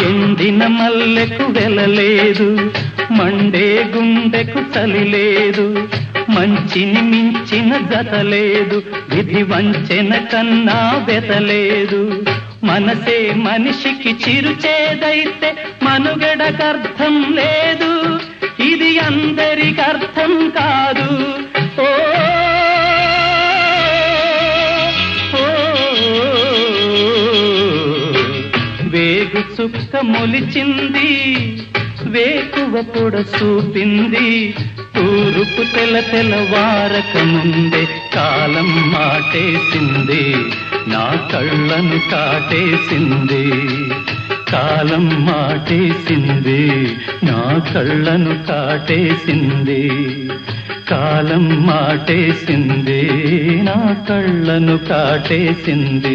ఎండిన మల్లెకు వెలలేదు, మండే గుండెకు చలి లేదు, మంచిని మించిన జతలేదు, విధి వంచెన కన్నా బెతలేదు. మనసే మనిషికి చిరుచేదైతే మనుగడకర్థం లేదు, ఇది అందరికర్థం కాదు. ఓ వేగు చుక్క మొలిచింది, వేకువ పొడ చూపింది, తూరుపు తెలవారక ముందే కాలం మాటేసింది, నా కళ్ళను కాటేసింది. కాలం మాటేసింది, నా కళ్ళను కాటేసింది. కాలం మాటేసింది, నా కళ్ళను కాటేసింది.